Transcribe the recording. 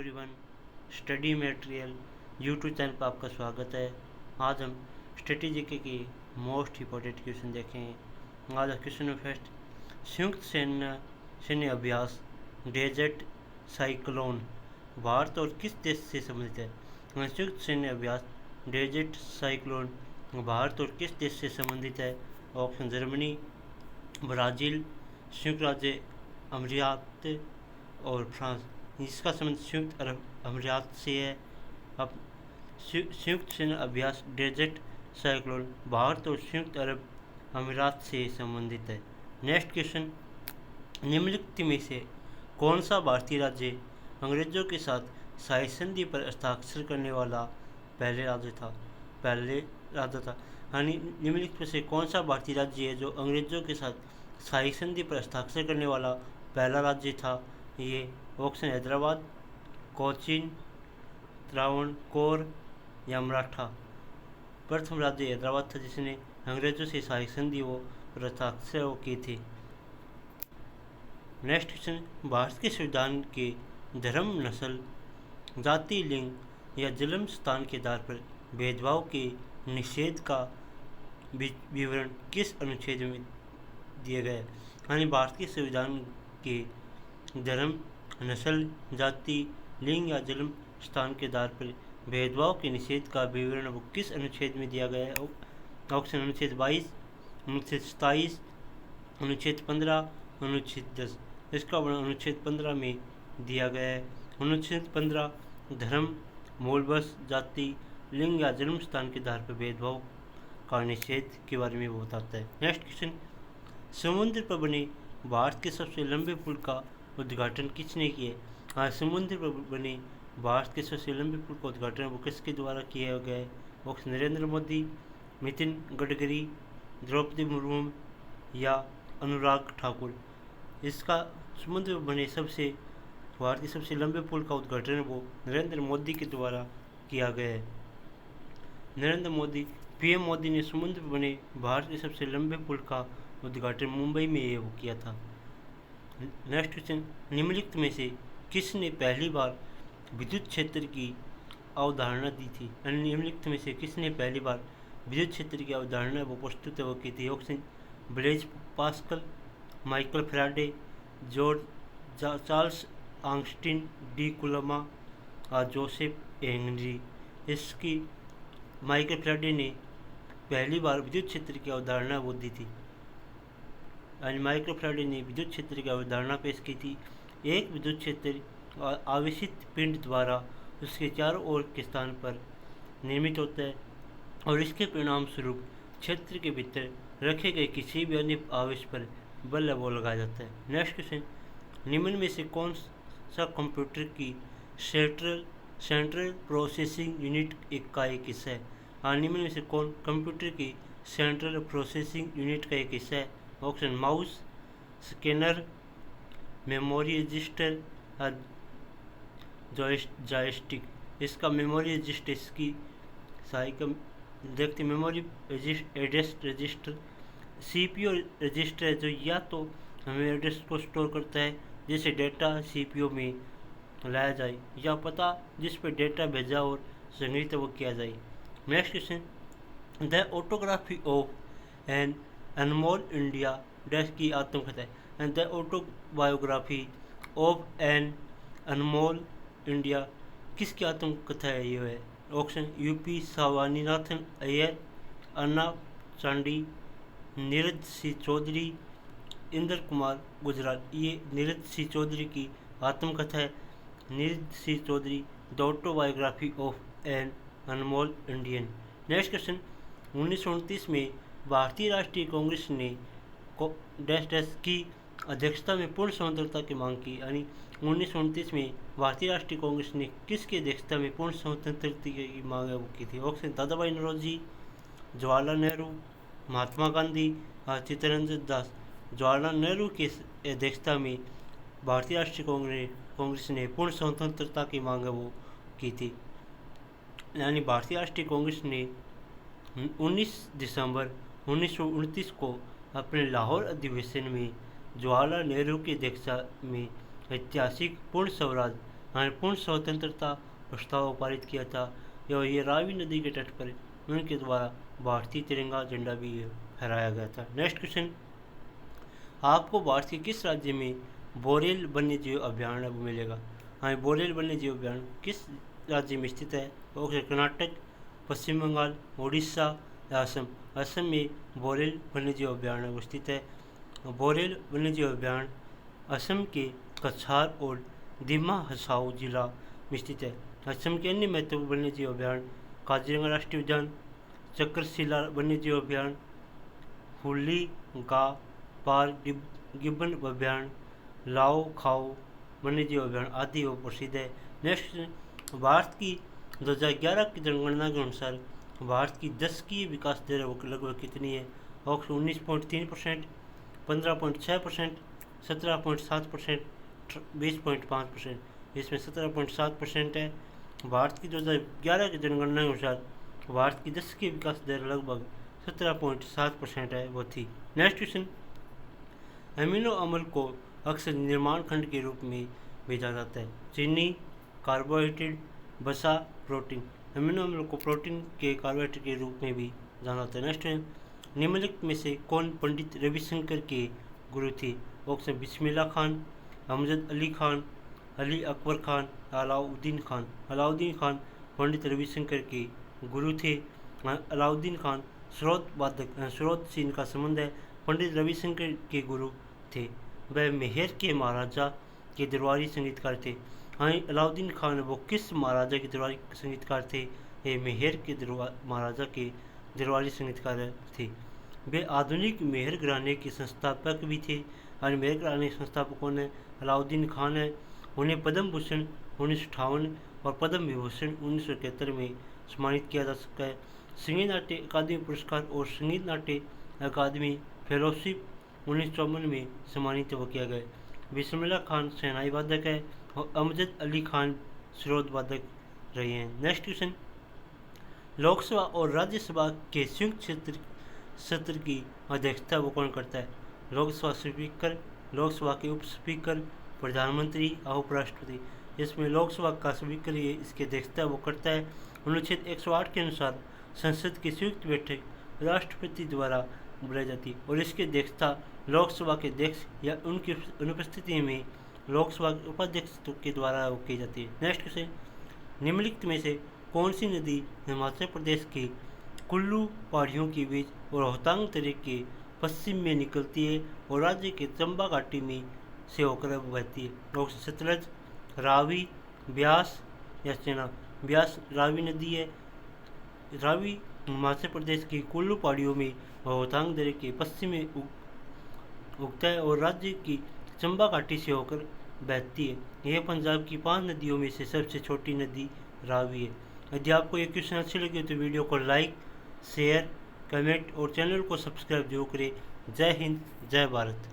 Everyone, study material YouTube channel पर आपका स्वागत है। आज हम स्टडी जीके के मोस्ट इम्पोर्टेंट क्वेश्चन देखें। आज क्वेश्चन नंबर फर्स्ट, संयुक्त सैन्य अभ्यास डेजर्ट साइक्लोन भारत और किस देश से संबंधित है? संयुक्त सैन्य अभ्यास डेजर्ट साइक्लोन भारत और किस देश से संबंधित है? ऑप्शन जर्मनी, ब्राज़ील, संयुक्त राज्य अमीरात और फ्रांस। इसका संबंध संयुक्त अरब अमीरात से है। अब संयुक्त सैन्य अभ्यास डेजर्ट साइक्लोन भारत और संयुक्त अरब अमीरात से संबंधित है। नेक्स्ट क्वेश्चन, निम्नलिखित में से कौन सा भारतीय राज्य अंग्रेजों के साथ शाही संधि पर हस्ताक्षर करने वाला पहले राज्य था? यानी निम्नलिखित में से कौन सा भारतीय राज्य है जो अंग्रेजों के साथ शाही संधि पर हस्ताक्षर करने वाला पहला राज्य था? ये ऑप्शन हैदराबाद, कोचीन, त्रावणकोर या मराठा। प्रथम राज्य हैदराबाद था जिसने अंग्रेजों से शाही संधि पर हस्ताक्षर की थी। नेक्स्ट क्वेश्चन, भारत के संविधान के धर्म, नस्ल, जाति, लिंग या जन्म स्थान के आधार पर भेदभाव के निषेध का विवरण किस अनुच्छेद में दिया गया है? यानी भारत के संविधान के धर्म, नस्ल, जाति, लिंग या जन्म स्थान के आधार पर भेदभाव के निषेध का विवरण वो किस अनुच्छेद में दिया गया है? ऑप्शन अनुच्छेद 22, अनुच्छेद 27, अनुच्छेद 15, अनुच्छेद 10। इसका वर्णन अनुच्छेद 15 में दिया गया है। अनुच्छेद 15 धर्म, मूलवश, जाति, लिंग या जन्म स्थान के आधार पर भेदभाव का निषेध के बारे में वो बताता है। नेक्स्ट क्वेश्चन, समुद्र पर बने भारत के सबसे लंबे पुल का उद्घाटन किसने किया? समुद्र पर बने भारत के सबसे लंबे पुल का उद्घाटन वो किसके द्वारा किया गया है? ऑप्शन नरेंद्र मोदी, नितिन गडकरी, द्रौपदी मुर्मू या अनुराग ठाकुर। इसका समुद्र पर बने भारत के सबसे लंबे पुल का उद्घाटन वो नरेंद्र मोदी के द्वारा किया गया है। नरेंद्र मोदी, पीएम मोदी ने समुद्र पर बने भारत के सबसे लंबे पुल का उद्घाटन मुंबई में वो किया था। नेक्स्ट क्वेश्चन, निम्नलिखित में से किसने पहली बार विद्युत क्षेत्र की अवधारणा दी थी? निम्नलिखित में से किसने पहली बार विद्युत क्षेत्र की अवधारणा वो प्रस्तुत वो की थी? Option Blaise Pascal, Michael Faraday, George Charles Augustin, de Coulomb और जोसेफ हेनरी। इसकी माइकल फैराडे ने पहली बार विद्युत क्षेत्र की अवधारणा वो दी थी। माइकल फैराडे ने विद्युत क्षेत्र की अवधारणा पेश की थी। एक विद्युत क्षेत्र आवेशित पिंड द्वारा उसके चारों ओर के स्थान पर निर्मित होता है और इसके परिणाम स्वरूप क्षेत्र के भीतर रखे गए किसी भी अन्य आवेश पर बल वो लगाया जाता है। नेक्स्ट क्वेश्चन, निम्न में से कौन सा कंप्यूटर की सेंट्रल प्रोसेसिंग यूनिट का एक हिस्सा है? निम्न में से कौन कंप्यूटर की सेंट्रल प्रोसेसिंग यूनिट का एक हिस्सा है? Option mouse, scanner, memory register, joystick. इसका मेमोरी रजिस्टर इसकी देखते memory address register CPU register है जो या तो हमें एड्रेस को स्टोर करता है जिसे डेटा सीपीयू में लाया जाए या पता जिस पर डेटा भेजा और संग्रहित वो किया जाए। Next question, the autography of an unknown India dash की आत्मकथा है? And the autobiography of an unknown India किसकी आत्मकथा है? ये है option UP Swaminathan Iyer, Anna Chandy, Neeraj C Chaudhary, Inder Kumar Gujral. ये नीरज सी चौधरी की आत्मकथा है। Neeraj C Chaudhary, the autobiography of an unknown Indian. Next question, 1929 में भारतीय राष्ट्रीय कांग्रेस ने डैश डैश की अध्यक्षता में पूर्ण स्वतंत्रता की मांग की। यानी 1929 में भारतीय राष्ट्रीय कांग्रेस ने किसकी अध्यक्षता में पूर्ण स्वतंत्रता की मांग की थी? ऑप्शन दादाभाई नौरोजी, जवाहरलाल नेहरू, महात्मा गांधी और चित्तरंजन दास। जवाहरलाल नेहरू की अध्यक्षता में भारतीय राष्ट्रीय कांग्रेस ने पूर्ण स्वतंत्रता की मांग वो की थी। यानी भारतीय राष्ट्रीय कांग्रेस ने 19 दिसंबर 1929 को अपने लाहौर अधिवेशन में जवाहरलाल नेहरू की अध्यक्षता में ऐतिहासिक पूर्ण स्वराज पूर्ण स्वतंत्रता प्रस्ताव पारित किया था। ये रावी नदी के तट पर उनके द्वारा भारतीय तिरंगा झंडा भी फहराया गया था। नेक्स्ट क्वेश्चन, आपको भारत के किस राज्य में बोरेल वन्यजीव अभ्यारण्य मिलेगा? बोरेल वन्यजीव अभ्यारण्य किस राज्य में स्थित है? कर्नाटक, पश्चिम बंगाल, उड़ीसा या असम? असम में बोरेल वन्यजीव अभ्यारण्य स्थित है। बोरेल वन्यजीव अभ्यारण्य असम के कछार और दिमा हसाओ जिला में स्थित है। असम के अन्य महत्वपूर्ण वन्यजीव अभ्यारण्य काजीरंगा राष्ट्रीय उद्यान, चक्रशिला वन्यजीव अभ्यारण्य, हुली गा पार गिब्बन अभ्यारण्य, लाओ खाओ वन्यजीव अभ्यारण्य आदि वो प्रसिद्ध है। नेक्स्ट, भारत की 2011 की जनगणना के अनुसार भारत की दशकीय विकास दर लगभग कितनी है? ऑप्शन 19.3%, 15.6%, 17.7%, 20.5%। इसमें 17.7% है। भारत की 2011 की जनगणना के अनुसार भारत की दशकीय विकास दर लगभग 17.7% है, वो थी। नेक्स्ट क्वेश्चन, अमीनो अम्ल को अक्सर निर्माण खंड के रूप में भेजा जाता है। चीनी, कार्बोहाइड्रेट, वसा, प्रोटीन। अमीनो अम्ल को प्रोटीन के कार्बोहाइड्रेट के रूप में भी जाना जाता है। नेक्स्ट है, निम्नलिखित में से कौन पंडित रविशंकर के गुरु थे? ऑप्शन बिस्मिल्लाह खान, अमजद अली खान, अली अकबर खान, अलाउद्दीन खान। अलाउद्दीन खान पंडित रविशंकर के गुरु थे। अलाउद्दीन खान स्रोत से इनका संबंध है। पंडित रविशंकर के गुरु थे। वह मेहर के महाराजा के दरबारी संगीतकार थे। अलाउद्दीन खान वो किस महाराजा के दरबारी संगीतकार थे? ये मेहर के महाराजा के दरबारी संगीतकार थे। वे आधुनिक मेहर घराने के संस्थापक भी थे। और मेहर घराने के संस्थापक कौन है? अलाउद्दीन खान है। उन्हें पद्म भूषण 1958 और पद्म विभूषण 1971 में सम्मानित किया जा सकता है। संगीत नाट्य अकादमी पुरस्कार और संगीत नाट्य अकादमी फेलोशिप 1954 में सम्मानित किया गया। बिस्मिल्लाह खान शहनाई वादक है और अमजद अली खान स्रोत वादक रहे हैं। नेक्स्ट क्वेश्चन, लोकसभा और राज्यसभा के संयुक्त सत्र की अध्यक्षता वो कौन करता है? लोकसभा स्पीकर, लोकसभा के उप स्पीकर, प्रधानमंत्री और उपराष्ट्रपति। इसमें लोकसभा का स्पीकर ये इसकी अध्यक्षता वो करता है। अनुच्छेद 108 के अनुसार संसद की संयुक्त बैठक राष्ट्रपति द्वारा बुलाई जाती है और इसकी अध्यक्षता लोकसभा के अध्यक्ष या उनकी अनुपस्थिति में लोकसभा के उपाध्यक्ष के द्वारा की जाती है। नेक्स्ट क्वेश्चन, निम्नलिखित में से कौन सी नदी हिमाचल प्रदेश के कुल्लू पहाड़ियों के बीच और रोहतांग दर्रे के पश्चिम में निकलती है और राज्य के चंबा घाटी में से होकर बहती है? ऑप्शन सतलज, रावी, ब्यास या चेनाब। ब्यास रावी नदी है। रावी हिमाचल प्रदेश की कुल्लू पहाड़ियों में और रोहतांग दर्रे के पश्चिम में उगता है और राज्य की चंबा घाटी से होकर बहती है। यह पंजाब की 5 नदियों में से सबसे छोटी नदी रावी है। यदि आपको ये क्वेश्चन अच्छे लगे तो वीडियो को लाइक, शेयर, कमेंट और चैनल को सब्सक्राइब जरूर करें। जय हिंद, जय भारत।